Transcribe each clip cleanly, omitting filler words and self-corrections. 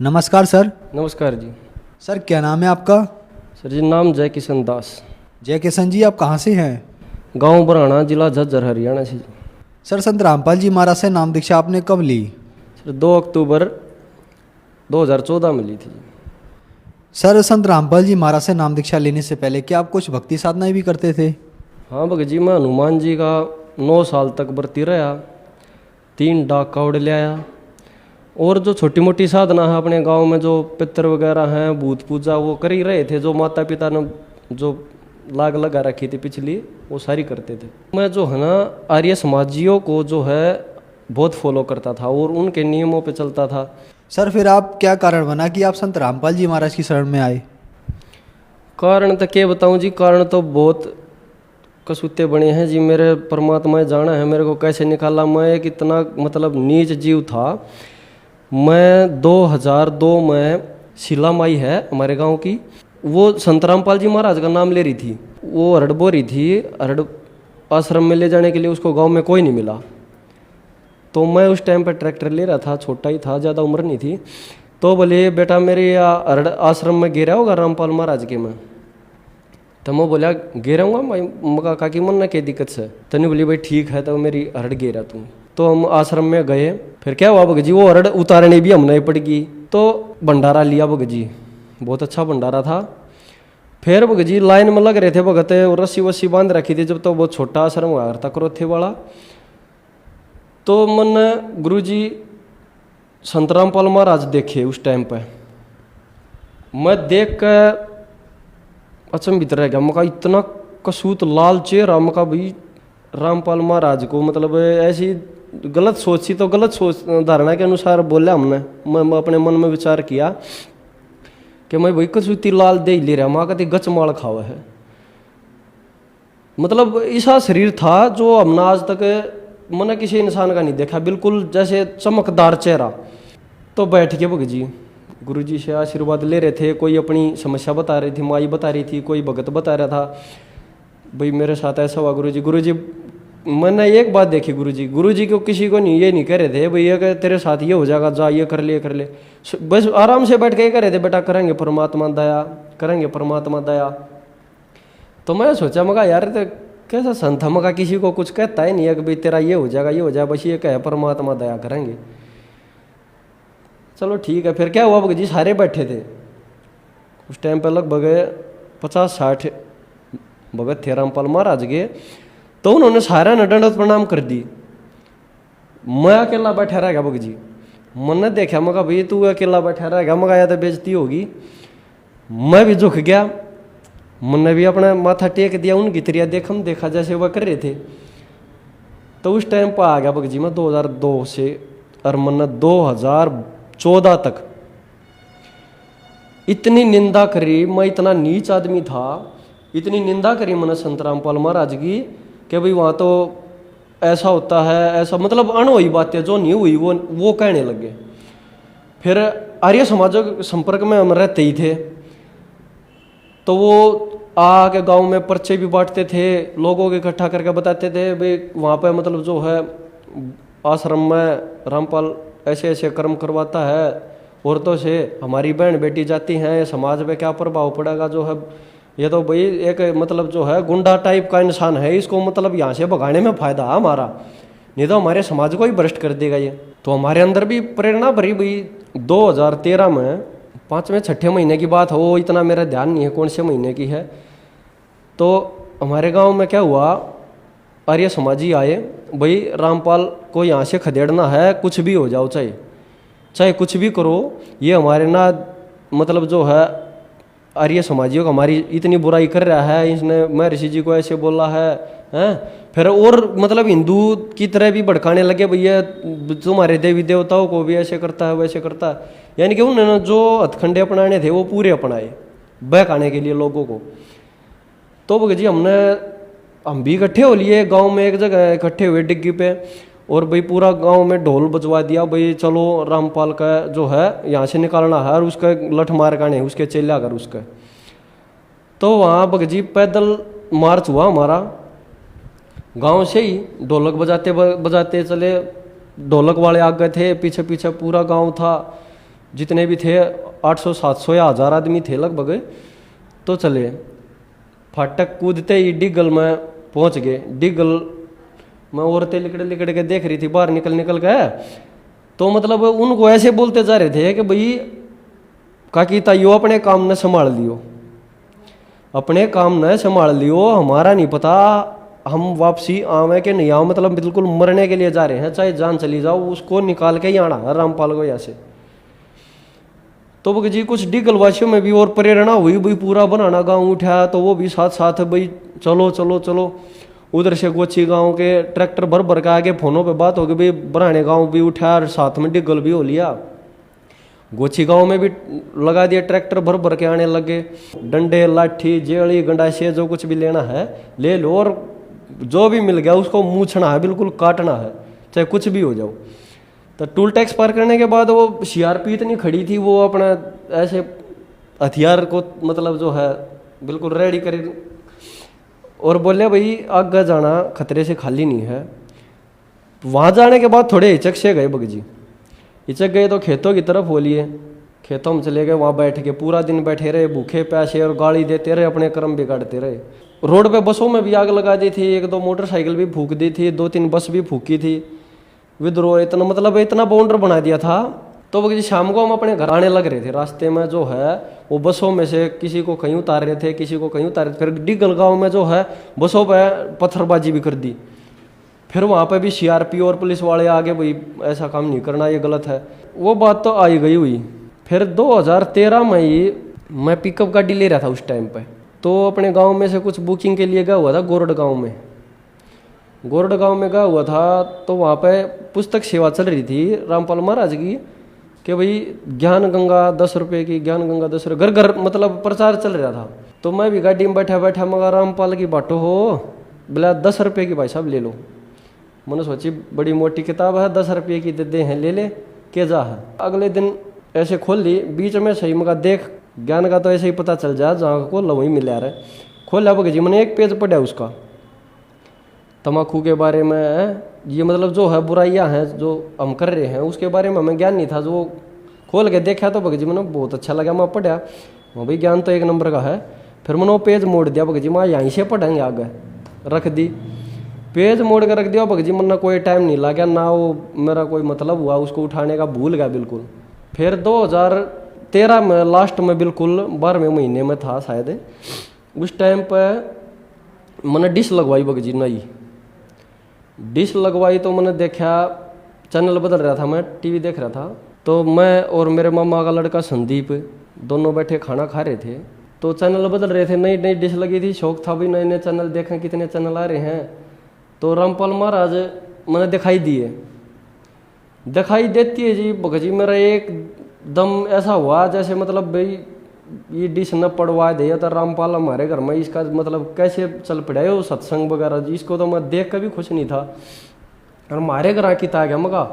नमस्कार सर। नमस्कार जी। सर क्या नाम है आपका? सर जी नाम जय किशन दास। जय किशन जी, आप कहाँ से हैं? गांव बराना, जिला झज्जर, हरियाणा से। सर संत रामपाल जी महाराज से नाम दीक्षा आपने कब ली? सर 2 अक्टूबर 2014 में ली थी जी। सर संत रामपाल जी महाराज से नाम दीक्षा लेने से पहले क्या आप कुछ भक्ति साधनाएं भी करते थे? हाँ भगत जी, मैं हनुमान जी का 9 साल तक व्रती रहा, 3 डाक कावड़ ले आया, और जो छोटी मोटी साधना है अपने गांव में, जो पितर वगैरह हैं, भूत पूजा, वो कर ही रहे थे। जो माता पिता ने जो लाग लगा रखी थी पिछली, वो सारी करते थे। मैं जो है ना आर्य समाजियों को जो है बहुत फॉलो करता था और उनके नियमों पे चलता था। सर फिर आप क्या कारण बना कि आप संत रामपाल जी महाराज की शरण में आए? कारण तो क्या बताऊं जी, कारण तो बहुत कसूते बने हैं जी। मेरे परमात्मा जाना है मेरे को कैसे निकाला। मैं एक इतना मतलब नीच जीव था। मैं 2002 में शीला माई है हमारे गांव की, वो संत रामपाल जी महाराज का नाम ले रही थी। वो हरड़ बो रही थी, हरड़ आश्रम में ले जाने के लिए उसको गांव में कोई नहीं मिला। तो मैं उस टाइम पर ट्रैक्टर ले रहा था, छोटा ही था, ज़्यादा उम्र नहीं थी। तो बोले बेटा मेरे हरड़ आश्रम में गिरा होगा रामपाल महाराज के में। तो मैं बोला गिराऊंगा मैं, मका काकी मन ना क्या दिक्कत से। तनी बोली भाई ठीक है, तो मेरी हरड़ गिरा तू। तो हम आश्रम में गए। फिर क्या हुआ भगत जी, वो हरड़ उतारने भी हमने पड़ गई। तो भंडारा लिया भगत जी, बहुत अच्छा भंडारा था। फिर भगत जी लाइन में लग रहे थे भगत, रस्सी वस्सी बांध रखी थी। जब तो बहुत छोटा आश्रम हुआ था करोथे वाला। तो मन गुरु जी संत रामपाल महाराज देखे उस टाइम पे। मैं देख कर अचंभित रह गया। मका इतना कसूत लाल चेहरा, मका भाई रामपाल महाराज को मतलब ऐसी गलत सोच सी, तो गलत सोच धारणा के अनुसार बोला हमने। मैं अपने मन में विचार किया कि मैं भाई कसूती लाल दे ले रहा, माँ कहती गचमाल खावा है। मतलब ऐसा शरीर था जो हमने आज तक मैंने किसी इंसान का नहीं देखा, बिल्कुल जैसे चमकदार चेहरा। तो बैठ के भगत जी गुरु जी से आशीर्वाद ले रहे थे। कोई अपनी समस्या बता रही थी, माई बता रही थी, कोई भगत बता रहा था भाई मेरे साथ ऐसा हुआ गुरु जी। गुरु जी मैंने एक बात देखी, गुरु जी को किसी को नहीं ये नहीं कह रहे थे भाई ये तेरे साथ ये हो जाएगा, जा ये कर ले कर ले। बस आराम से बैठ के कह रहे थे बेटा करेंगे परमात्मा दया, करेंगे परमात्मा दया। तो मैं सोचा मगा यार तो कैसा संत, मगा किसी को कुछ कहता ही नहीं है कि भाई तेरा ये हो जाएगा ये हो जाएगा, बस ये कहे परमात्मा दया करेंगे। चलो ठीक है। फिर क्या हुआ भगत जी, सारे बैठे थे उस टाइम पर, लगभग 50-60 भगत थे रामपाल महाराज के। तो उन्होंने सारा ने दंडवत प्रणाम कर दी। मैं अकेला बैठा रह गया भगत जी। मन ने देखा, मगा भाई तू अकेला बैठा रह गया, मगा या तो बेइज्जती होगी। मैं भी झुक गया, मन ने भी अपना माथा टेक दिया, उनकी त्रिया देखा जैसे वह कर रहे थे। तो उस टाइम पर आ गया भगत जी मैं 2002 से, और मन 2014 तक इतनी निंदा करी। मैं इतना नीच आदमी था, इतनी निंदा करी मैंने संत रामपाल महाराज की कि भाई वहाँ तो ऐसा होता है ऐसा, मतलब अनहोई बातें जो नहीं हुई वो कहने लगे। फिर आर्य समाजों के संपर्क में हम रहते ही थे। तो वो आके गांव में पर्चे भी बांटते थे, लोगों को इकट्ठा करके बताते थे भाई वहाँ पे मतलब जो है आश्रम में रामपाल ऐसे ऐसे कर्म करवाता है औरतों से, हमारी बहन बेटी जाती हैं, समाज में क्या प्रभाव पड़ेगा। जो है ये तो भाई एक मतलब जो है गुंडा टाइप का इंसान है, इसको मतलब यहाँ से भगाने में फायदा है हमारा, नहीं तो हमारे समाज को ही भ्रष्ट कर देगा ये। तो हमारे अंदर भी प्रेरणा भरी भाई। 2013 में 5वें-6ठे महीने की बात हो, इतना मेरा ध्यान नहीं है कौन से महीने की है। तो हमारे गांव में क्या हुआ, आर्य समाजी आए, भाई रामपाल को यहाँ से खदेड़ना है, कुछ भी हो जाओ, चाहे कुछ भी करो, ये हमारे ना मतलब जो है आर्य समाजियों को हमारी इतनी बुराई कर रहा है, इसने महर्षि जी को ऐसे बोला है हैं। फिर और मतलब हिंदू की तरह भी भड़काने लगे, भैया तुम्हारे देवी देवताओं को भी ऐसे करता है वैसे करता है। यानी कि उन्होंने जो हथखंडे अपनाने थे वो पूरे अपनाए बहकाने के लिए लोगों को। तो भगत जी हम भी इकट्ठे हो लिए, गांव में एक जगह इकट्ठे हुए डिग्गी पे, और भाई पूरा गांव में ढोल बजवा दिया, भाई चलो रामपाल का जो है यहाँ से निकालना है और उसका लठ मार काने उसके चेला कर उसका। तो वहाँ भगत जी पैदल मार्च हुआ हमारा गांव से ही, ढोलक बजाते बजाते चले। ढोलक वाले आ गए थे, पीछे पीछे पूरा गांव था, जितने भी थे 800-700 या 1000 आदमी थे लगभग। तो चले फाटक कूदते ही डिगल में पहुंच गए। डिगल में औरतें लिकड़ लिकड़ के देख रही थी बाहर निकल निकल के। तो मतलब उनको ऐसे बोलते जा रहे थे कि भाई काकी ताइयो अपने काम न संभाल लियो, अपने काम न संभाल लियो, हमारा नहीं पता हम वापसी आवे कि नहीं आओ, मतलब बिल्कुल मरने के लिए जा रहे हैं, चाहे जान चली जाओ उसको निकाल के ही आना है रामपाल को यहाँ से। तो वो जी कुछ डिगलवासियों में भी और प्रेरणा हुई, भाई पूरा बनाना गांव उठा, तो वो भी साथ साथ भाई चलो चलो चलो। उधर से गोची गांव के ट्रैक्टर भर भर के आगे फोनों पे बात हो गई, भाई बनाने गांव भी उठा और साथ में डिगल भी हो लिया। गोची गांव में भी लगा दिया ट्रैक्टर भर भर के आने लगे। डंडे लाठी जेड़ी गंडासे जो कुछ भी लेना है ले लो, और जो भी मिल गया उसको मूछना है, बिल्कुल काटना है, चाहे कुछ भी हो जाओ। तो टूल टैक्स पार करने के बाद वो सीआरपी इतनी खड़ी थी, वो अपना ऐसे हथियार को मतलब जो है बिल्कुल रेडी कर, और बोले भाई आगे जाना खतरे से खाली नहीं है। वहाँ जाने के बाद थोड़े हिचक से गए बगजी, हिचक गए तो खेतों की तरफ हो लिए। खेतों में चले गए, वहाँ बैठ के पूरा दिन बैठे रहे भूखे प्यासे, और गाली देते रहे, अपने कर्म बिगाड़ते रहे। रोड पे बसों में भी आग लगा दी थी, 1-2 मोटरसाइकिल भी फूक दी थी, 2-3 बस भी फूकी थी। विद्रोह इतना मतलब इतना बाउंडर बना दिया था। तो वो शाम को हम अपने घर आने लग रहे थे, रास्ते में जो है वो बसों में से किसी को कहीं उतार रहे थे, किसी को कहीं उतार रहे थे। फिर डिगल गाँव में जो है बसों पर पत्थरबाजी भी कर दी। फिर वहाँ पे भी सीआरपी और पुलिस वाले आगे, भाई ऐसा काम नहीं करना, ये गलत है। वो बात तो आई गई हुई। फिर 2013 में ही मैं पिकअप गाड़ी ले रहा था उस टाइम पे, तो अपने गांव में से कुछ बुकिंग के लिए गया हुआ था गोरड गांव में। गोरड गांव में गया हुआ था, तो वहाँ पे पुस्तक सेवा चल रही थी रामपाल महाराज की, कि भाई ज्ञान गंगा 10 रुपये की, ज्ञान गंगा 10 रुपये, घर घर मतलब प्रचार चल रहा था। तो मैं भी गाड़ी में बैठा बैठा मगर रामपाल की बाटो हो, बोला 10 रुपये की भाई साहब ले लो। मैंने सोची बड़ी मोटी किताब है, 10 रुपये की दे हैं, ले ले के जा है। अगले दिन ऐसे खोल ली, बीच में सही मगा देख ज्ञान का तो ऐसे ही पता चल जाए, जहाँ को वहीं मिल रहा है। खोला बगजी मैंने एक पेज पढ़ा उसका, तम्बाकू के बारे में, ये मतलब जो है बुराइयां हैं जो हम कर रहे हैं उसके बारे में हमें ज्ञान नहीं था। जो खोल के देखा तो बगजी मैंने बहुत अच्छा लगा, मैं पढ़ा, वहाँ भाई ज्ञान तो 1 नंबर का है। फिर मैंने वो पेज मोड़ दिया बगजी, मैं यहीं से पढ़ेंगे आगे, रख दी। पेज मोड़ कर रख दिया बगजी, मैंने कोई टाइम नहीं लगा ना, वो मेरा कोई मतलब हुआ उसको उठाने का, भूल गया बिल्कुल। फिर 2013 में लास्ट में बिल्कुल 12वें महीने में था शायद, उस टाइम पर मैंने डिश लगवाई बगजी, नई डिश लगवाई। तो मैंने देखा चैनल बदल रहा था, मैं टीवी देख रहा था, तो मैं और मेरे मामा का लड़का संदीप दोनों बैठे खाना खा रहे थे। तो चैनल बदल रहे थे, नई नई डिश लगी थी, शौक था भी नए नए चैनल देखें, कितने चैनल आ रहे हैं। तो रामपाल महाराज मैंने दिखाई दिए, दिखाई देती है जी बगजी, मेरा एकदम ऐसा हुआ जैसे मतलब भाई ये डिश न पड़वा दे तो रामपाल हमारे घर में, इसका मतलब कैसे चल पड़ा वो सत्संग वगैरह जी, इसको तो मैं देख कर भी खुश नहीं था, और हमारे घर आके आ गया मगा।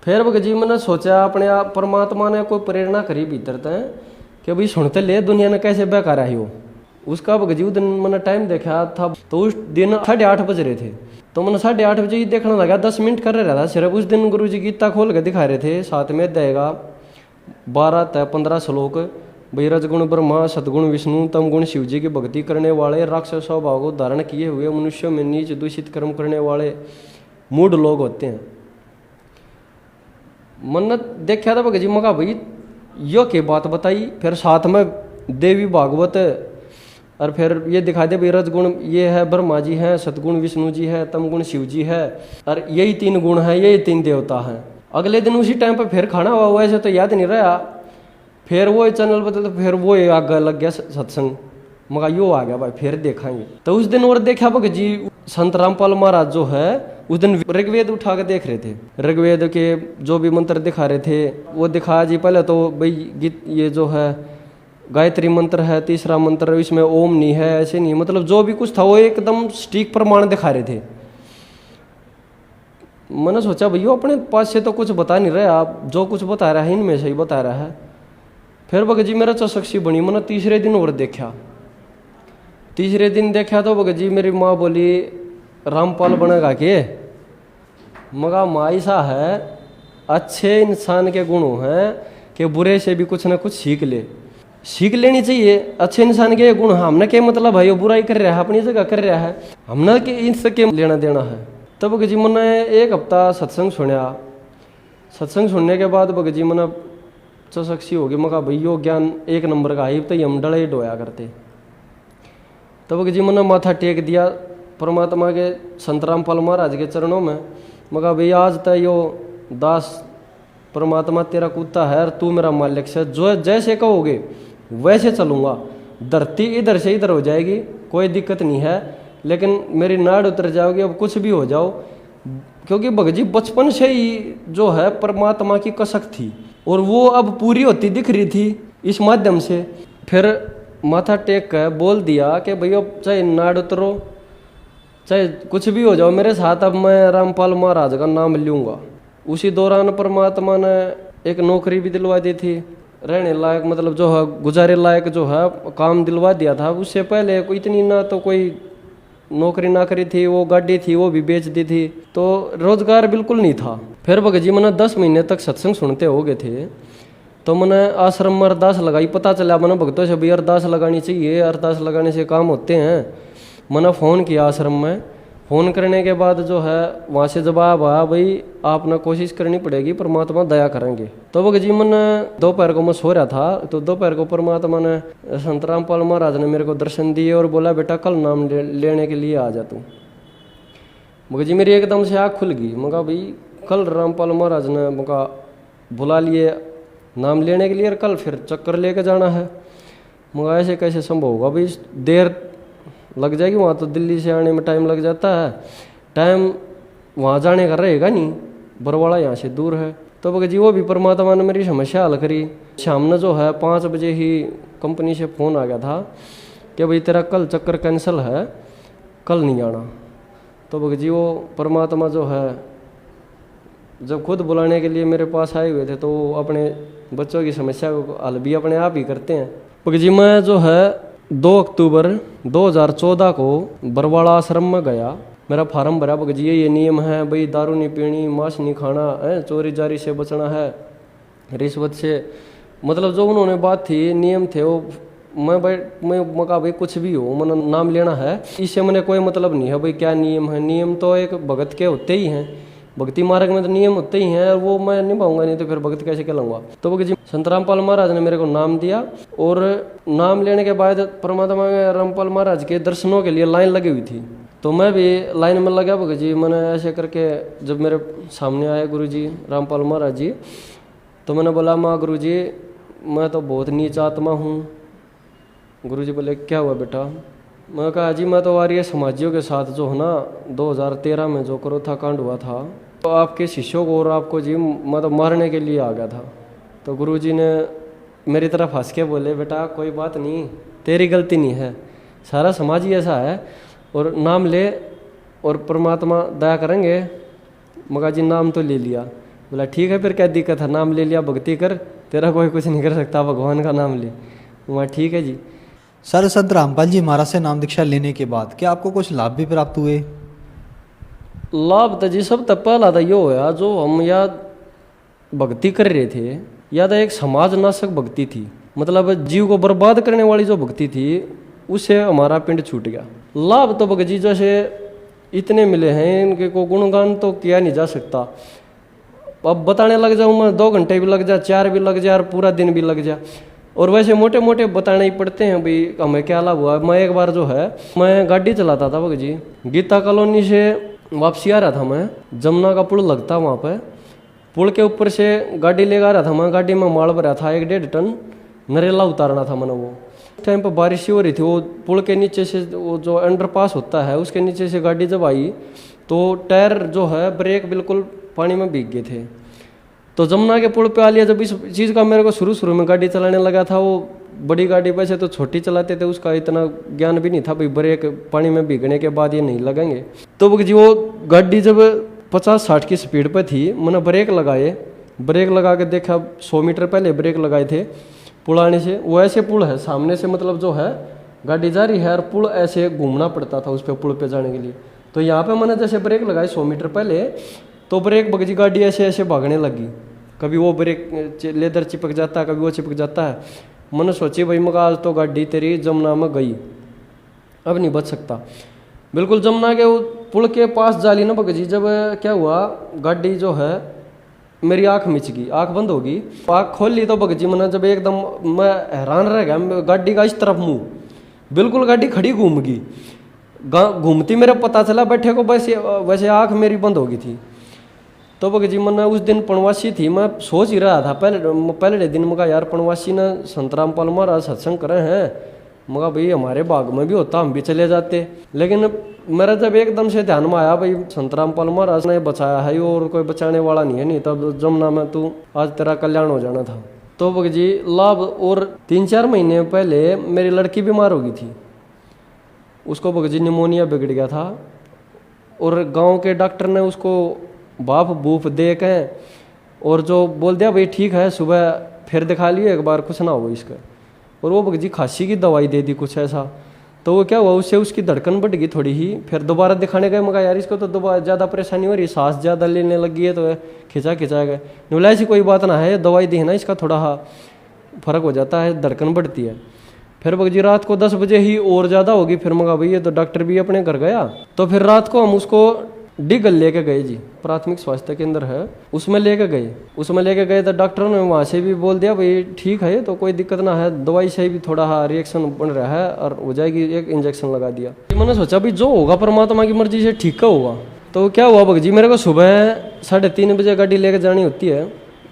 फिर बगजी मैंने सोचा अपने आप परमात्मा ने कोई प्रेरणा करी भीतर तय कि भाई सुनते ले दुनिया ने कैसे बेकार आई हो। उसका बगजी उस दिन मैंने टाइम देखा था, तो उस दिन 8:30 बज रहे थे। तो मैंने 8:30 बजे ही देखने लगा, 10 मिनट कर रहा था सिर्फ। उस दिन गुरु जी गीता खोल के दिखा रहे थे, साथ में देगा 12-15 श्लोक, भाई रजगुण ब्रह्मा सदगुण विष्णु तम गुण शिव जी की भक्ति करने वाले, राक्षस स्वभाव को धारण किए हुए, मनुष्यों में नीच दूषित कर्म करने वाले मूढ़ लोग होते हैं। मैंने देखा था बगजी मगा भाई यो के बात बताई। फिर साथ में देवी भागवत, और फिर ये दिखा दे भाई रजगुण ये है ब्रह्मा जी है, सतगुण विष्णु जी है, तम गुण शिव जी है, और यही 3 गुण है, यही 3 देवता हैं। अगले दिन उसी टाइम पे फिर खाना हुआ, वैसे तो याद नहीं रहा। फिर वो चैनल बदल, तो फिर वो आगे लग गया सत्संग, मगा यो आ गया भाई फिर देखेंगे। तो उस दिन और देखा बगजी संत रामपाल महाराज जो है उस दिन ऋग्वेद उठा के देख रहे थे, ऋग्वेद के जो भी मंत्र दिखा रहे थे वो दिखा जी। पहले तो भाई गीत ये जो है गायत्री मंत्र है, तीसरा मंत्र इसमें ओम नहीं है, ऐसे नहीं, मतलब जो भी कुछ था वो एकदम सटीक प्रमाण दिखा रहे थे। मैंने सोचा भैया अपने पास से तो कुछ बता नहीं रहे आप, जो कुछ बता रहा है इनमें से ही बता रहा है। फिर बगजी मेरा चौसक्षी बनी, मैंने तीसरे दिन और देखा। तीसरे दिन देखा तो बगजी मेरी माँ बोली रामपाल बनेगा के, मगा माँ ऐसा है अच्छे इंसान के गुण हैं कि बुरे से भी कुछ ना कुछ सीख लेनी चाहिए। अच्छे इंसान के गुण हमने क्या मतलब है, ये बुराई कर रहा है अपनी जगह कर रहा है, हमने के इनसे क्या लेना देना है। तब भगत जी मैंने एक हफ्ता सत्संग सुनया। सत्संग सुनने के बाद भगत जी मैंने चौसक्षी हो गई। मैं कहा भाई यो ज्ञान एक नंबर का है, तो हम डले डोया करते। तब भगत जी मैंने माथा टेक दिया परमात्मा के संत रामपाल महाराज के चरणों में। मैं कहा भाई आज तक यो दास परमात्मा तेरा कुत्ता है और तू मेरा मालिक से, जो जैसे कहोगे वैसे चलूँगा। धरती इधर से इधर हो जाएगी, कोई दिक्कत नहीं है, लेकिन मेरी नाड़ उतर जाओगी, अब कुछ भी हो जाओ। क्योंकि भगत जी बचपन से ही जो है परमात्मा की कसक थी और वो अब पूरी होती दिख रही थी इस माध्यम से। फिर माथा टेक कर बोल दिया कि भैया चाहे नाड़ उतरो चाहे कुछ भी हो जाओ मेरे साथ, अब मैं रामपाल महाराज का नाम लूँगा। उसी दौरान परमात्मा ने एक नौकरी भी दिलवा दी थी, रहने लायक मतलब जो है गुजारे लायक जो है काम दिलवा दिया था। उससे पहले कोई इतनी ना तो कोई नौकरी ना करी थी, वो गाड़ी थी वो भी बेच दी थी, तो रोजगार बिल्कुल नहीं था। फिर भगत जी मैंने 10 महीने तक सत्संग सुनते हो गए थे, तो मैंने आश्रम में अरदास लगाई। पता चला मैंने भक्तों से भी अरदास लगानी चाहिए, अरदास लगाने से काम होते हैं। मैंने फ़ोन किया आश्रम में। फ़ोन करने के बाद जो है वहाँ से जवाब आया भाई आपने कोशिश करनी पड़ेगी, परमात्मा दया करेंगे। तो भगत जी मैंने दोपहर को मैं सो रहा था, तो दोपहर को परमात्मा ने संत रामपाल महाराज ने मेरे को दर्शन दिए और बोला बेटा कल नाम लेने के लिए आ जा तू। भगत जी मेरी एकदम से आँख खुल गई। मैं कहा भाई कल रामपाल महाराज ने मका बुला लिए नाम लेने के लिए और कल फिर चक्कर लेके जाना है। मगर ऐसे कैसे संभव होगा भाई, देर लग जाएगी, वहाँ तो दिल्ली से आने में टाइम लग जाता है, टाइम वहाँ जाने का रहेगा नहीं, बरवाड़ा यहाँ से दूर है। तो भगत जी वो भी परमात्मा ने मेरी समस्या हल करी। शाम ने जो है 5 बजे ही कंपनी से फ़ोन आ गया था कि भाई तेरा कल चक्कर कैंसिल है, कल नहीं आना। तो भगत जी वो परमात्मा जो है जब खुद बुलाने के लिए मेरे पास आए हुए थे, तो वो अपने बच्चों की समस्या को हल भी अपने आप ही करते हैं। भगत जी मैं जो है 2 अक्टूबर 2014 को बरवाड़ा आश्रम में गया, मेरा फार्म भरा। भगत जी ये नियम है भाई, दारू नहीं पीनी, मांस नहीं खाना है, चोरी जारी से बचना है, रिश्वत से, मतलब जो उन्होंने बात थी नियम थे वो मैं कहा भाई कुछ भी हो मैंने नाम लेना है, इससे मैंने कोई मतलब नहीं है भाई क्या नियम है। नियम तो एक भगत के होते ही हैं, भक्ति मार्ग में तो नियम होते ही हैं, और वो मैं निभाऊंगा नहीं तो फिर भगत कैसे कहलाऊंगा। तो भगत जी संत रामपाल महाराज ने मेरे को नाम दिया, और नाम लेने के बाद परमात्मा के रामपाल महाराज के दर्शनों के लिए लाइन लगी हुई थी, तो मैं भी लाइन में लगा। भगत जी मैंने ऐसे करके जब मेरे सामने आए गुरु जी रामपाल महाराज जी, तो मैंने बोला माँ गुरु जी मैं तो बहुत नीच आत्मा हूँ। गुरु जी बोले क्या हुआ बेटा? मैं कहा जी मैं तो आर्य समाजियों के साथ जो है ना 2013 में जो करोथा कांड हुआ था, तो आपके शिष्यों को और आपको जी मैं तो मारने के लिए आ गया था। तो गुरुजी ने मेरी तरफ हंस के बोले बेटा कोई बात नहीं, तेरी गलती नहीं है, सारा समाज ही ऐसा है, और नाम ले और परमात्मा दया करेंगे। मगा जी नाम तो ले लिया। बोला ठीक है फिर क्या दिक्कत है, नाम ले लिया, भक्ति कर, तेरा कोई कुछ नहीं कर सकता, भगवान का नाम ले। वहाँ ठीक है जी। सर संत रामपाल जी महाराज से नाम दीक्षा लेने के बाद क्या आपको कुछ लाभ भी प्राप्त हुए? लाभ तो जी सब तक पहला था ये होया, जो हम या भक्ति कर रहे थे या तो एक समाज नाशक भक्ति थी, मतलब जीव को बर्बाद करने वाली जो भक्ति थी, उससे हमारा पिंड छूट गया। लाभ तो भगत जी जैसे इतने मिले हैं, इनके को गुणगान तो किया नहीं जा सकता। अब बताने लग जाऊँ मैं 2 घंटे भी लग जाए, 4 भी लग जाए और पूरा दिन भी लग जाए, और वैसे मोटे मोटे बताने ही पड़ते हैं भाई हमें क्या लाभ हुआ। मैं एक बार जो है मैं गाड़ी चलाता था भगत जी, गीता कॉलोनी से वापसी आ रहा था मैं, जमुना का पुल लगता वहाँ पे, पुल के ऊपर से गाड़ी लेकर आ रहा था मैं, गाड़ी में माल भरा था 1.5 टन, नरेला उतारना था मैंने। वो टाइम पर बारिश हो रही थी, वो पुल के नीचे से वो जो अंडरपास होता है उसके नीचे से गाड़ी जब आई तो टायर जो है ब्रेक बिल्कुल पानी में भीग गए थे। तो जमुना के पुल पे आ लिया। जब इस चीज़ का मेरे को शुरू में गाड़ी चलाने लगा था, वो बड़ी गाड़ी वैसे तो छोटी चलाते थे, उसका इतना ज्ञान भी नहीं था भाई ब्रेक पानी में भीगने के बाद ये नहीं लगेंगे। तो जी वो गाड़ी जब 50-60 की स्पीड पे थी, मैंने ब्रेक लगाए, ब्रेक लगा के देखा 100 मीटर पहले ब्रेक लगाए थे पुल आने से। वो ऐसे पुल है सामने से, मतलब जो है गाड़ी जा रही है और पुल ऐसे घूमना पड़ता था उस पर पुल पे जाने के लिए। तो यहाँ पे मैंने जैसे ब्रेक लगाई 100 मीटर पहले, तो ब्रेक भगत जी गाड़ी ऐसे ऐसे भागने लगी, कभी वो ब्रेक लेदर चिपक जाता है, कभी वो चिपक जाता है। मैंने सोची भाई मगा आज तो गाड़ी तेरी जमुना में गई, अब नहीं बच सकता। बिल्कुल जमुना के पुल के पास जाली ना भगत जी, जब क्या हुआ गाड़ी जो है मेरी आंख मिच गई, आंख बंद होगी। आंख खोल ली तो भगत जी मैंने जब एकदम मैं हैरान रह गया, गाड़ी का इस तरफ मुंह, बिल्कुल गाड़ी खड़ी घूम गई, घूमती मेरा पता चला बैठे को, वैसे वैसे आंख मेरी बंद हो गई थी। तो भगत जी मैंने उस दिन पणवासी थी, मैं सोच ही रहा था पहले दिन मगा यार पणवासी ने संत रामपाल महाराज सत्संग करे हैं, मगा भाई हमारे बाग में भी होता हम भी चले जाते। लेकिन मेरा जब एकदम से ध्यान में आया भाई संत रामपाल महाराज ने बचाया है और कोई बचाने वाला नहीं है, नहीं तब जमुना में तू आज तेरा कल्याण हो जाना था। तो भगत जी लाभ, और 3-4 महीने पहले मेरी लड़की बीमार हो गई थी, उसको भगत जी निमोनिया बिगड़ गया था, और गांव के डॉक्टर ने उसको बाफ बूफ दे के और जो बोल दिया भाई ठीक है सुबह फिर दिखा लियो एक बार, कुछ ना हो इसका। और वो भगत जी खांसी की दवाई दे दी कुछ ऐसा, तो वो क्या हुआ उससे उसकी धड़कन बढ़ गई थोड़ी ही। फिर दोबारा दिखाने गए, मगा यार इसको तो दोबारा ज़्यादा परेशानी हो रही, सांस ज़्यादा लेने लगी है, तो खिंचा गए। बोला ऐसी कोई बात ना है, दवाई दी है ना इसका थोड़ा फर्क हो जाता है, धड़कन बढ़ती है। फिर भगत जी रात को 10 बजे ही और ज़्यादा होगी, फिर मगा भाई ये तो डॉक्टर भी अपने घर गया। तो फिर रात को हम उसको डिगल लेके गए जी, प्राथमिक स्वास्थ्य केंद्र है उसमें लेके गए तो डॉक्टरों ने वहाँ से भी बोल दिया भाई ठीक है तो कोई दिक्कत ना है, दवाई से भी थोड़ा रिएक्शन बन रहा है और हो जाएगी, एक इंजेक्शन लगा दिया। मैंने सोचा भाई जो होगा परमात्मा की मर्जी से ठीक का होगा। तो क्या हुआ भगत जी मेरे को सुबह 3:30 बजे गाड़ी लेके जानी होती है,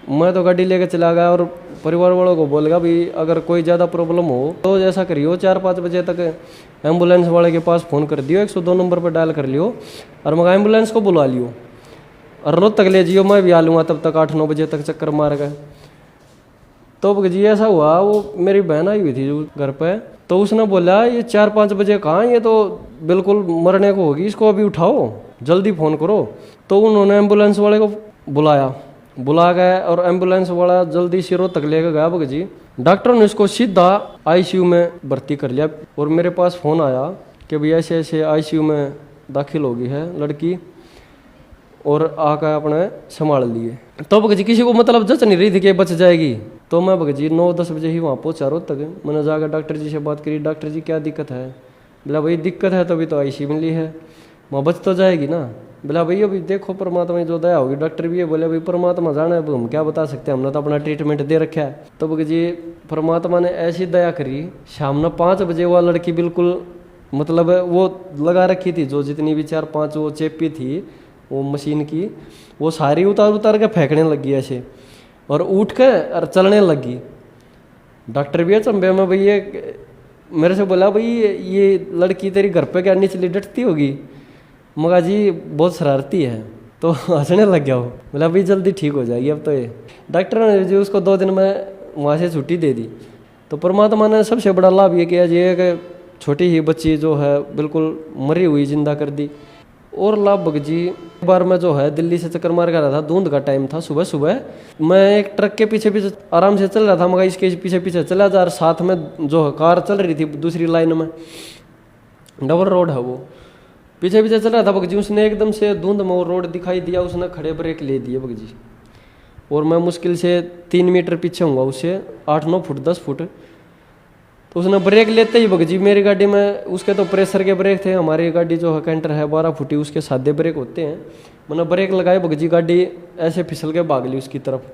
मैं तो गाड़ी लेके चला गया और परिवार वालों को बोल गया भाई अगर कोई ज़्यादा प्रॉब्लम हो तो ऐसा करियो 4-5 बजे तक एम्बुलेंस वाले के पास फ़ोन कर दियो, 102 नंबर पर डायल कर लियो और मगर एम्बुलेंस को बुला लियो और रोज तक ले जियो, मैं भी आ लूँगा तब तक 8-9 बजे तक चक्कर मार गए। तो भगत जी ऐसा हुआ, वो मेरी बहन आई हुई थी जो घर पे, तो उसने बोला ये 4-5 बजे कहाँ, ये तो बिल्कुल मरने को होगी, इसको अभी उठाओ जल्दी फ़ोन करो। तो उन्होंने एम्बुलेंस वाले को बुला गए और एम्बुलेंस वाला जल्दी सिरों तक लेकर गया भगत जी। डॉक्टर ने उसको सीधा आईसीयू में भर्ती कर लिया और मेरे पास फ़ोन आया कि भैया ऐसे ऐसे आईसीयू में दाखिल हो गई है लड़की और आकर अपने संभाल लिए। तो भगत जी किसी को मतलब जच नहीं रही थी कि बच जाएगी। तो मैं भगत जी 9-10 बजे ही वहाँ पहुँचा रोज तक। मैंने जाकर डॉक्टर जी से बात करी, डॉक्टर जी क्या दिक्कत है? बोला भाई दिक्कत है तभी तो आईसीयू मिली है, वहाँ बच तो जाएगी ना। बोला भैया अभी देखो परमात्मा की जो दया होगी। डॉक्टर भी ये बोले भाई परमात्मा जाने, अब हम क्या बता सकते हैं, हमने तो अपना ट्रीटमेंट दे रखा है। तो भगत जी परमात्मा ने ऐसी दया करी, शाम ने 5 बजे वह लड़की बिल्कुल मतलब वो लगा रखी थी जो जितनी भी 4-5 वो चेपी थी वो मशीन की, वो सारी उतार के फेंकने लगी ऐसे और उठ के और चलने लगी। डॉक्टर भी अचंभे में भाई ये मेरे से बोला भाई ये लड़की तेरी घर पे क्या निचली डटती होगी? मगा जी बहुत शरारती है। तो हंसने लग गया वो, बोला भाई जल्दी ठीक हो जाएगी अब तो। ये डॉक्टर ने जी उसको 2 दिन में वहाँ से छुट्टी दे दी। तो परमात्मा ने सबसे बड़ा लाभ ये किया जी कि छोटी ही बच्ची जो है बिल्कुल मरी हुई जिंदा कर दी। और लाभ भगत जी एक बार मैं जो है दिल्ली से चक्कर मार कर रहा था, धुंध का टाइम था, सुबह सुबह मैं एक ट्रक के पीछे पीछे आराम से चल रहा था, मगर इसके पीछे पीछे चला जा, साथ में जो कार चल रही थी दूसरी लाइन में, डबल रोड है वो, पीछे पीछे चल रहा था भगत जी। उसने एकदम से धुंध में वो रोड दिखाई दिया, उसने खड़े ब्रेक ले दिए भगत जी। और मैं मुश्किल से 3 मीटर पीछे हूँगा उससे, 8-9 फुट 10 फुट। तो उसने ब्रेक लेते ही भगत जी मेरी गाड़ी में, उसके तो प्रेशर के ब्रेक थे, हमारी गाड़ी जो है कैंटर है 12 फुटी, उसके सादे ब्रेक होते हैं। मैंने ब्रेक लगाए भगत जी, गाड़ी ऐसे फिसल के भाग ली उसकी तरफ।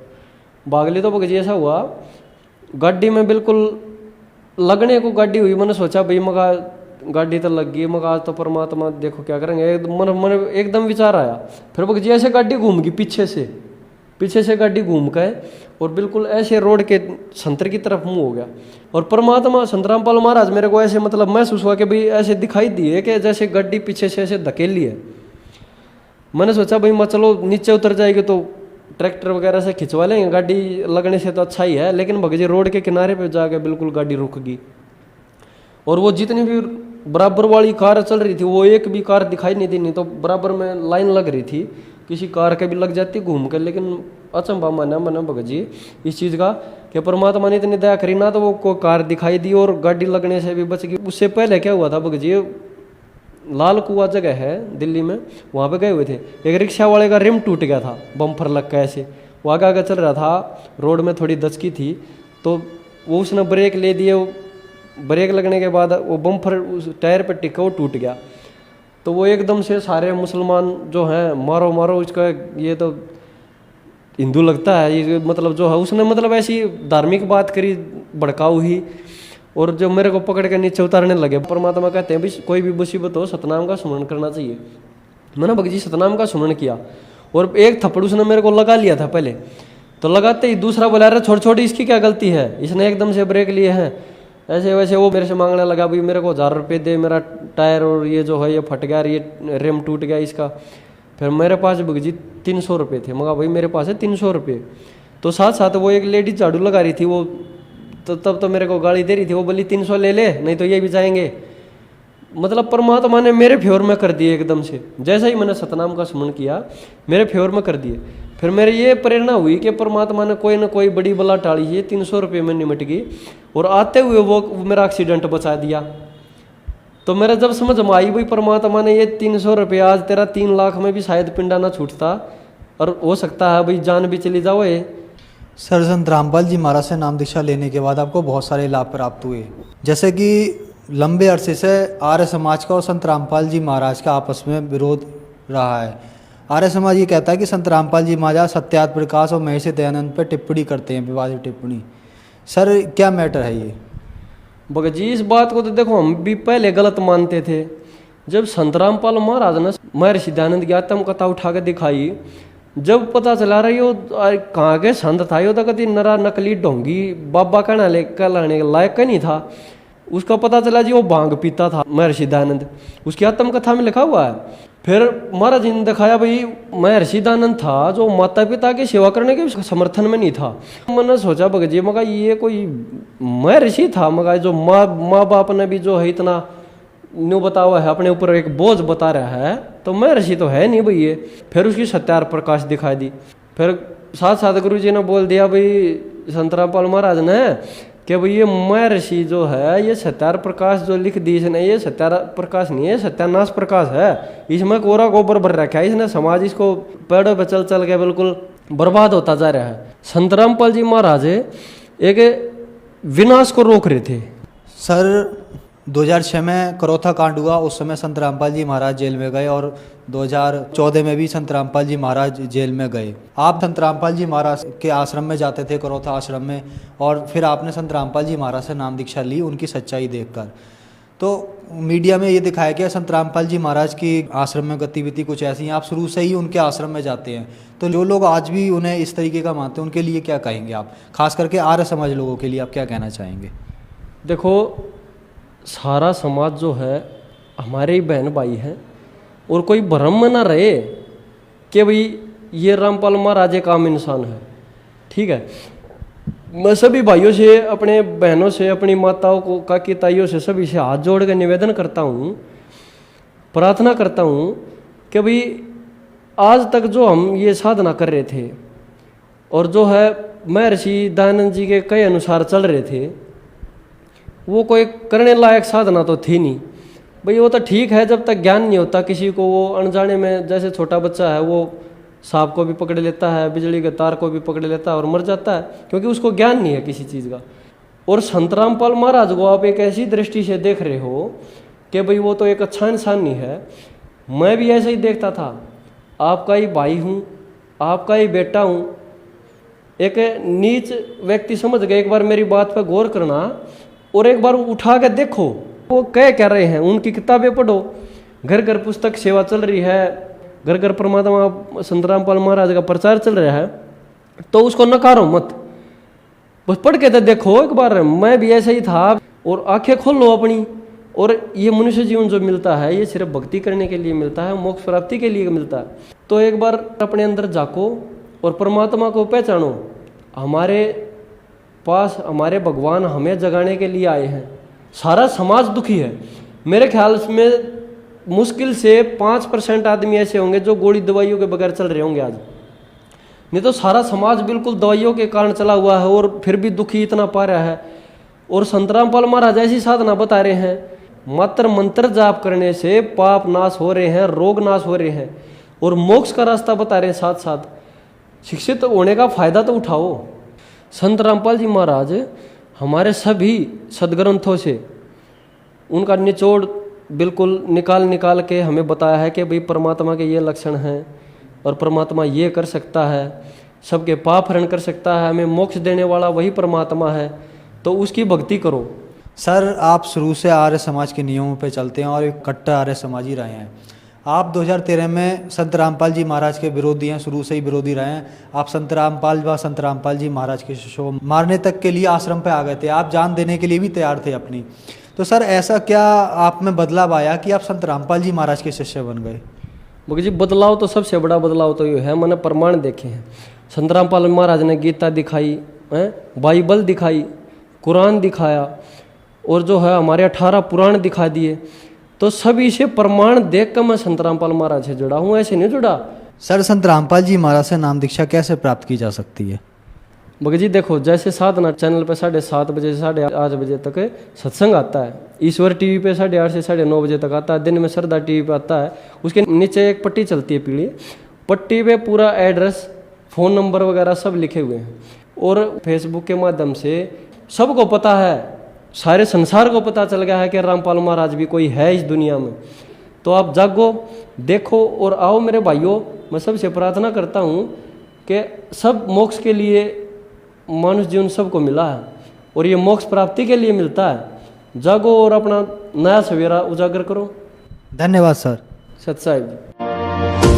भाग ली तो भगत जी ऐसा हुआ गाड़ी में बिल्कुल लगने को गाड़ी हुई। मैंने सोचा भाई मगा गाड़ी तो लग गई, मगर आज तो परमात्मा देखो क्या करेंगे। मन एकदम विचार आया। फिर भगत जी ऐसे गाड़ी घूम गई पीछे से गाड़ी घूम के और बिल्कुल ऐसे रोड के संतर की तरफ मुंह हो गया। और परमात्मा संत रामपाल महाराज मेरे को ऐसे मतलब महसूस हुआ कि भाई ऐसे दिखाई दिए कि जैसे गाड़ी पीछे से ऐसे धकेली है। मैंने सोचा भाई मैं चलो नीचे उतर जाएगी तो ट्रैक्टर वगैरह से खिंचवा लेंगे, गाड़ी लगने से तो अच्छा ही है। लेकिन भगत जी रोड के किनारे पे जाके बिल्कुल गाड़ी रुक गई और वो जितनी भी बराबर वाली कार चल रही थी वो एक भी कार दिखाई नहीं दी, नहीं तो बराबर में लाइन लग रही थी, किसी कार के भी लग जाती घूम कर। लेकिन अचंभा माना भगत जी इस चीज़ का कि परमात्मा ने इतनी दया करी ना तो वो कोई कार दिखाई दी और गाड़ी लगने से भी बच गई। उससे पहले क्या हुआ था भगत जी, लाल कुआं जगह है दिल्ली में, वहाँ पे गए हुए थे। एक रिक्शा वाले का रिम टूट गया था, बम्पर लग के ऐसे, वो आगे आगे चल रहा था, रोड में थोड़ी दचकी थी, तो वो उसने ब्रेक ले दिए, ब्रेक लगने के बाद वो बम्पर उस टायर पर टिका, वो टूट गया। तो वो एकदम से सारे मुसलमान जो हैं, मारो मारो इसका, ये तो हिंदू लगता है ये, मतलब जो है उसने मतलब ऐसी धार्मिक बात करी भड़काऊ ही, और जो मेरे को पकड़ के नीचे उतारने लगे। परमात्मा कहते हैं भी कोई भी मुसीबत हो सतनाम का स्मरण करना चाहिए। मैंने भगत जी सतनाम का स्मरण किया, और एक थप्पड़ उसने मेरे को लगा लिया था पहले, तो लगाते ही दूसरा बोला अरे छोड़ छोड़ इसकी क्या गलती है, इसने एकदम से ब्रेक लिए हैं, ऐसे वैसे वो मेरे से मांगने लगा भाई मेरे को 1000 रुपये दे, मेरा टायर और ये जो है ये फट गया, ये रिम टूट गया इसका। फिर मेरे पास भगत जी 300 रुपये थे, मगा भाई मेरे पास है 300 रुपये। तो साथ साथ वो एक लेडी झाड़ू लगा रही थी, वो तो तब तो मेरे को गाली दे रही थी, वो बोली 300 ले ले नहीं तो ये भी जाएंगे। मतलब परमात्मा ने मेरे फेवर में कर दिए एकदम से, जैसे ही मैंने सतनाम का स्मरण किया मेरे फेवर में कर दिए। फिर मेरे ये प्रेरणा हुई कि परमात्मा ने कोई ना कोई बड़ी बला टाड़ी है, 300 रुपये में निमट गई, और आते हुए वो मेरा एक्सीडेंट बचा दिया। तो मेरा जब समझ में आई भाई परमात्मा ने ये 300 रुपये, आज तेरा 3 लाख में भी शायद पिंडा ना छूटता, और हो सकता है भाई जान भी चली जाओ। सर संत रामपाल जी महाराज से नाम दीक्षा लेने के बाद आपको बहुत सारे लाभ प्राप्त हुए, जैसे कि लंबे अरसे से आर्य समाज का और संत रामपाल जी महाराज का आपस में विरोध रहा है। आर्य समाज ये कहता है कि संत रामपाल जी महाराज सत्यार्थ प्रकाश और महर्षि दयानंद पर टिप्पणी करते हैं, विवादित टिप्पणी। सर क्या मैटर है ये? भगत जी इस बात को तो देखो हम भी पहले गलत मानते थे। जब संत रामपाल महाराज ने महर्षि दयानंद की आत्म कथा उठा के दिखाई, जब पता चला रही हो कहाँ के संत था, यो तो कभी नरा नकली ढोंगी बाबा कहलाने के लायक का नहीं था। उसका पता चला जी वो भांग पीता था महर्षि दयानंद, उसकी आत्म कथा में लिखा हुआ है। फिर महाराज जी ने दिखाया भाई महर्षि दयानंद था जो माता पिता की सेवा करने के समर्थन में नहीं था। मैंने सोचा भगत जी मगा ये कोई महर्षि था, मगा जो माँ बाप ने भी जो है इतना न्यू बता हुआ है, अपने ऊपर एक बोझ बता रहा है, तो महर्षि तो है नहीं भाई ये। फिर उसकी सत्यार्थ प्रकाश दिखाई दी। फिर साथ साथ गुरु जी ने बोल दिया भाई संत रामपाल महाराज ने कि भाई ये महर्षि जो है ये सत्यार्थ प्रकाश जो लिख दी इसने, ये सत्यार्थ प्रकाश नहीं है, सत्यानाश प्रकाश है। इसमें कोरा गोबर भर रखा है इसने, समाज इसको पेड़ों पे चल चल के बिल्कुल बर्बाद होता जा रहा है। संत रामपाल जी महाराज एक विनाश को रोक रहे थे। सर 2006 में करोथा कांड हुआ, उस समय संत रामपाल जी महाराज जेल में गए, और 2014 में भी संत रामपाल जी महाराज जेल में गए। आप संत रामपाल जी महाराज के आश्रम में जाते थे, करोथा आश्रम में, और फिर आपने संत रामपाल जी महाराज से नाम दीक्षा ली उनकी सच्चाई देखकर। तो मीडिया में ये दिखाया गया संत रामपाल जी महाराज की आश्रम में गतिविधि कुछ ऐसी है, आप शुरू से ही उनके आश्रम में जाते हैं, तो जो लोग आज भी उन्हें इस तरीके का मानते हैं उनके लिए क्या कहेंगे आप? खास करके आर्य समाज लोगों के लिए आप क्या कहना चाहेंगे? देखो सारा समाज जो है हमारे ही बहन भाई हैं, और कोई भ्रम में ना रहे कि भाई ये रामपाल महाराज एक आम इंसान है। ठीक है, मैं सभी भाइयों से, अपने बहनों से, अपनी माताओं को, काकी ताइयों से, सभी से हाथ जोड़ के निवेदन करता हूँ, प्रार्थना करता हूँ कि भाई आज तक जो हम ये साधना कर रहे थे और जो है महर्षि दयानंद जी के कई अनुसार चल रहे थे, वो कोई करने लायक साधना तो थी नहीं भाई। वो तो ठीक है जब तक ज्ञान नहीं होता किसी को, वो अनजाने में, जैसे छोटा बच्चा है वो सांप को भी पकड़ लेता है, बिजली के तार को भी पकड़ लेता है और मर जाता है, क्योंकि उसको ज्ञान नहीं है किसी चीज़ का। और संत रामपाल महाराज को आप एक ऐसी दृष्टि से देख रहे हो कि भाई वो तो एक अच्छा इंसान नहीं है। मैं भी ऐसे ही देखता था, आपका ही भाई हूँ, आपका ही बेटा हूँ। एक नीच व्यक्ति समझ गए, एक बार मेरी बात पर गौर करना और एक बार उठा के देखो वो कह रहे हैं, उनकी किताबें पढ़ो। घर घर पुस्तक सेवा चल रही है, घर घर परमात्मा संत रामपाल महाराज का प्रचार चल रहा है, तो उसको नकारो मत, बस पढ़ के तो देखो एक बार। मैं भी ऐसा ही था, और आंखें खोल लो अपनी। और ये मनुष्य जीवन जो मिलता है ये सिर्फ भक्ति करने के लिए मिलता है, मोक्ष प्राप्ति के लिए मिलता है। तो एक बार अपने अंदर झांको और परमात्मा को पहचानो। हमारे पास हमारे भगवान हमें जगाने के लिए आए हैं। सारा समाज दुखी है। मेरे ख्याल में मुश्किल से 5% आदमी ऐसे होंगे जो गोली दवाइयों के बगैर चल रहे होंगे आज, नहीं तो सारा समाज बिल्कुल दवाइयों के कारण चला हुआ है और फिर भी दुखी इतना पा रहा है। और संत रामपाल महाराज ऐसी साधना बता रहे हैं मात्र मंत्र जाप करने से पाप नाश हो रहे हैं, रोग नाश हो रहे हैं और मोक्ष का रास्ता बता रहे हैं। साथ साथ शिक्षित होने का फायदा तो उठाओ। संत रामपाल जी महाराज हमारे सभी सदग्रंथों से उनका निचोड़ बिल्कुल निकाल के हमें बताया है कि भाई परमात्मा के ये लक्षण हैं और परमात्मा ये कर सकता है, सबके पाप हरण कर सकता है, हमें मोक्ष देने वाला वही परमात्मा है, तो उसकी भक्ति करो। सर आप शुरू से आर्य समाज के नियमों पे चलते हैं और एक कट्टर आर्य समाजी रहे हैं। आप 2013 में संत रामपाल जी महाराज के विरोधी हैं, शुरू से ही विरोधी रहे हैं। आप संत रामपाल जी महाराज के शिष्यों को मारने तक के लिए आश्रम पे आ गए थे, आप जान देने के लिए भी तैयार थे अपनी। तो सर ऐसा क्या आप में बदलाव आया कि आप संत रामपाल जी महाराज के शिष्य बन गए? जी बदलाव तो सबसे बड़ा बदलाव तो ये है, मैंने प्रमाण देखे हैं। संत रामपाल महाराज ने गीता दिखाई, बाइबल दिखाई, कुरान दिखाया और जो है हमारे 18 पुराण दिखा दिए। तो सभी से प्रमाण देख कर मैं संत रामपाल महाराज से जुड़ा हूँ, ऐसे नहीं जुड़ा। सर संत रामपाल जी महाराज से नाम दीक्षा कैसे प्राप्त की जा सकती है? भगत जी देखो, जैसे साधना चैनल पे 7:30 बजे से 8:30 बजे तक सत्संग आता है, ईश्वर टीवी पे 8:30 से 9:30 बजे तक आता है, दिन में श्रद्धा टीवी पे आता है। उसके नीचे एक पट्टी चलती है पीली, पट्टी पे पूरा एड्रेस, फ़ोन नंबर वगैरह सब लिखे हुए हैं। और फेसबुक के माध्यम से सबको पता है, सारे संसार को पता चल गया है कि रामपाल महाराज भी कोई है इस दुनिया में। तो आप जागो, देखो और आओ मेरे भाइयों। मैं सबसे प्रार्थना करता हूँ कि सब मोक्ष के लिए मानुष जीवन सबको मिला है और ये मोक्ष प्राप्ति के लिए मिलता है। जागो और अपना नया सवेरा उजागर करो। धन्यवाद सर। सत साहिब जी।